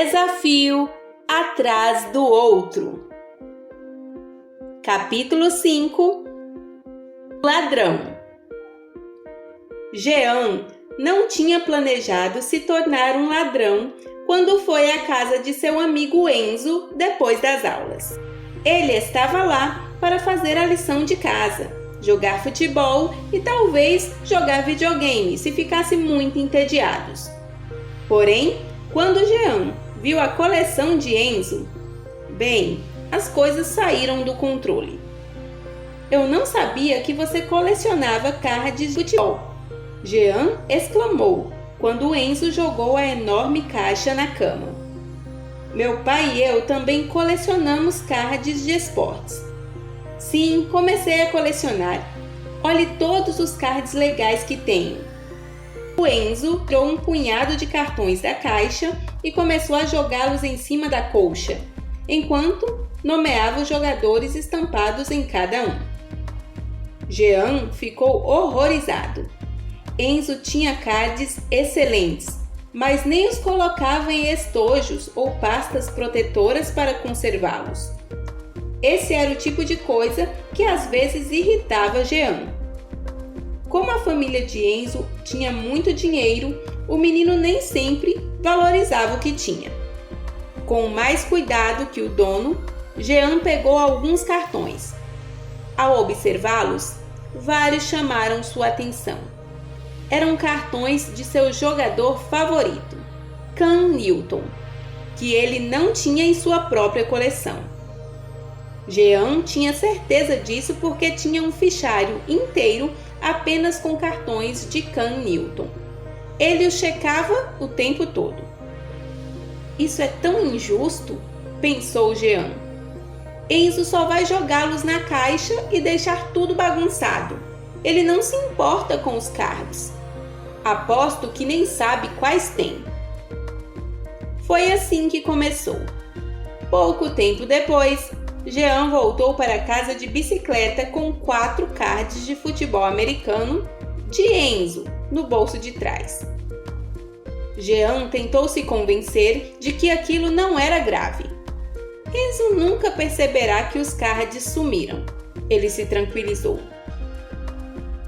desafio atrás do outro. Capítulo 5. Ladrão. Jean não tinha planejado se tornar um ladrão quando foi à casa de seu amigo Enzo depois das aulas. Ele estava lá para fazer a lição de casa, jogar futebol e talvez jogar videogame se ficasse muito entediados. Porém, quando Jean viu a coleção de Enzo, as coisas saíram do controle. "Eu não sabia que você colecionava cards de futebol", Jean exclamou quando Enzo jogou a enorme caixa na cama. "Meu pai e eu também colecionamos cards de esportes." "Sim, comecei a colecionar. Olhe todos os cards legais que tenho." O Enzo tirou um punhado de cartões da caixa e começou a jogá-los em cima da colcha, enquanto nomeava os jogadores estampados em cada um. Jean ficou horrorizado. Enzo tinha cards excelentes, mas nem os colocava em estojos ou pastas protetoras para conservá-los. Esse era o tipo de coisa que às vezes irritava Jean. Como a família de Enzo tinha muito dinheiro, o menino nem sempre valorizava o que tinha. Com mais cuidado que o dono, Jean pegou alguns cartões. Ao observá-los, vários chamaram sua atenção. Eram cartões de seu jogador favorito, Cam Newton, que ele não tinha em sua própria coleção. Jean tinha certeza disso porque tinha um fichário inteiro apenas com cartões de Cam Newton. Ele os checava o tempo todo. "Isso é tão injusto", pensou Jean. "Enzo só vai jogá-los na caixa e deixar tudo bagunçado. Ele não se importa com os cards. Aposto que nem sabe quais tem." Foi assim que começou. Pouco tempo depois, Jean voltou para casa de bicicleta com 4 cards de futebol americano de Enzo no bolso de trás. Jean tentou se convencer de que aquilo não era grave. "Enzo nunca perceberá que os cards sumiram", ele se tranquilizou.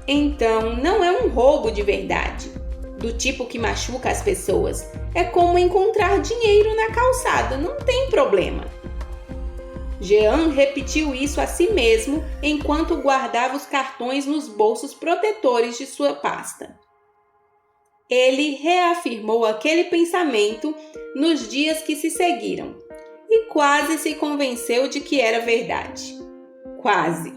"Então não é um roubo de verdade, do tipo que machuca as pessoas. É como encontrar dinheiro na calçada, não tem problema." Jean repetiu isso a si mesmo enquanto guardava os cartões nos bolsos protetores de sua pasta. Ele reafirmou aquele pensamento nos dias que se seguiram e quase se convenceu de que era verdade. Quase.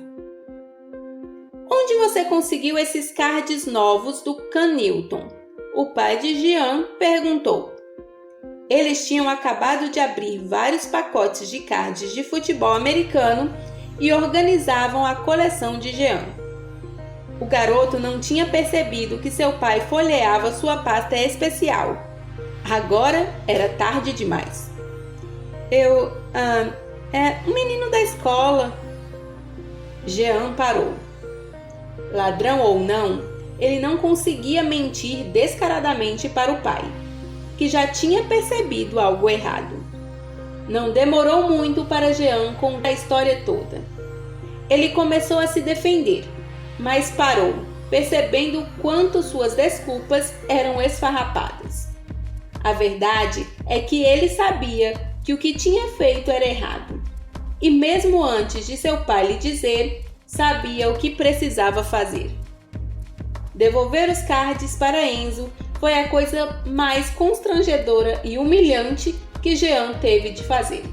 "Onde você conseguiu esses cards novos do Cam Newton?" o pai de Jean perguntou. Eles tinham acabado de abrir vários pacotes de cards de futebol americano e organizavam a coleção de Jean. O garoto não tinha percebido que seu pai folheava sua pasta especial. Agora era tarde demais. É um menino da escola." Jean parou. Ladrão ou não, ele não conseguia mentir descaradamente para o pai, que já tinha percebido algo errado. Não demorou muito para Jean contar a história toda. Ele começou a se defender, mas parou, percebendo quanto suas desculpas eram esfarrapadas. A verdade é que ele sabia que o que tinha feito era errado, e mesmo antes de seu pai lhe dizer, sabia o que precisava fazer. Devolver os cards para Enzo foi a coisa mais constrangedora e humilhante que Jean teve de fazer.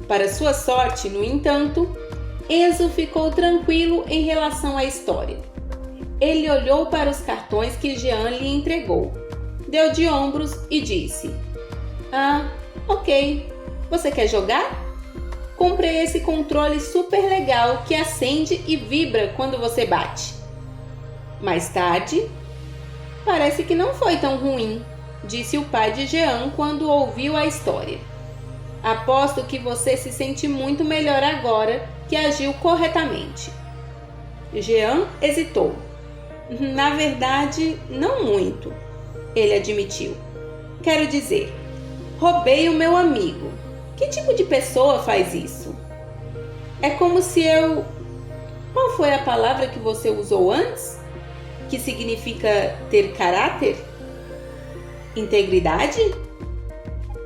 Para sua sorte, no entanto, Enzo ficou tranquilo em relação à história. Ele olhou para os cartões que Jean lhe entregou, deu de ombros e disse: Ok, você quer jogar? Comprei esse controle super legal que acende e vibra quando você bate." Mais tarde, "Parece que não foi tão ruim", disse o pai de Jean quando ouviu a história. "Aposto que você se sente muito melhor agora que agiu corretamente." Jean hesitou. "Na verdade, não muito", ele admitiu. "Quero dizer, Roubei o meu amigo. Que tipo de pessoa faz isso? É como se eu... Qual foi a palavra que você usou antes? Que significa ter caráter? Integridade?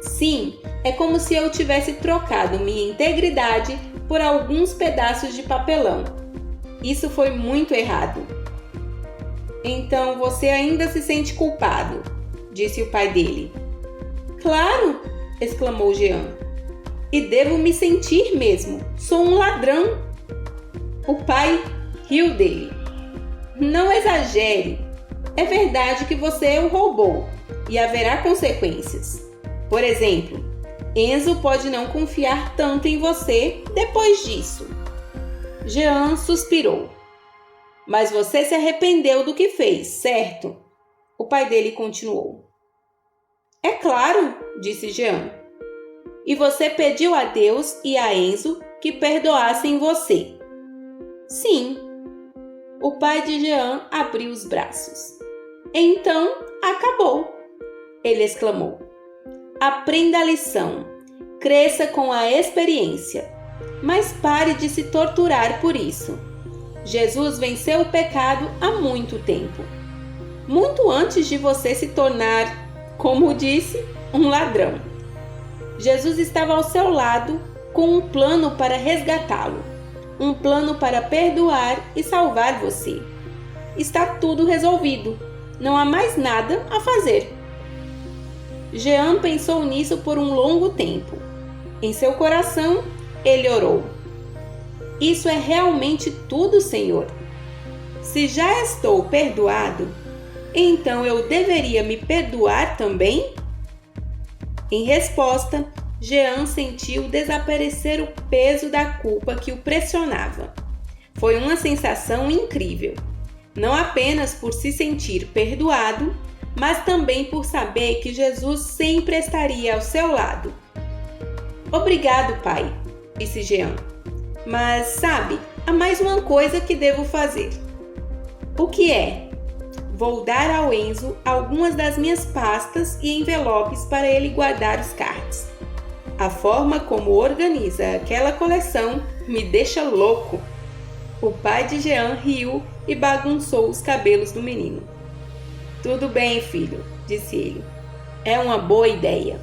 Sim, é como se eu tivesse trocado minha integridade por alguns pedaços de papelão. Isso foi muito errado. Então você ainda se sente culpado, disse o pai dele. Claro, exclamou Jean. E devo me sentir mesmo. Sou um ladrão. O pai riu dele. Não exagere. É verdade que você o roubou e haverá consequências. Por exemplo, Enzo pode não confiar tanto em você depois disso. Jean suspirou. Mas você se arrependeu do que fez, certo? O pai dele continuou. É claro, disse Jean. E você pediu a Deus e a Enzo que perdoassem você. Sim. O pai de Jean abriu os braços. Então, acabou, ele exclamou. Aprenda a lição. Cresça com a experiência. Mas pare de se torturar por isso. Jesus venceu o pecado há muito tempo. Muito antes de você se tornar, como disse, um ladrão. Jesus estava ao seu lado com um plano para resgatá-lo. Um plano para perdoar e salvar você. Está tudo resolvido. Não há mais nada a fazer. Jean pensou nisso por um longo tempo. Em seu coração, ele orou. Isso é realmente tudo, Senhor? Se já estou perdoado, então eu deveria me perdoar também? Em resposta, Jean sentiu desaparecer o peso da culpa que o pressionava. Foi uma sensação incrível. Não apenas por se sentir perdoado, mas também por saber que Jesus sempre estaria ao seu lado. Obrigado, pai, disse Jean. Mas, sabe, há mais uma coisa que devo fazer. O que é? Vou dar ao Enzo algumas das minhas pastas e envelopes para ele guardar os cards. A forma como organiza aquela coleção me deixa louco. O pai de Jean riu e bagunçou os cabelos do menino. Tudo bem, filho, disse ele. É uma boa ideia.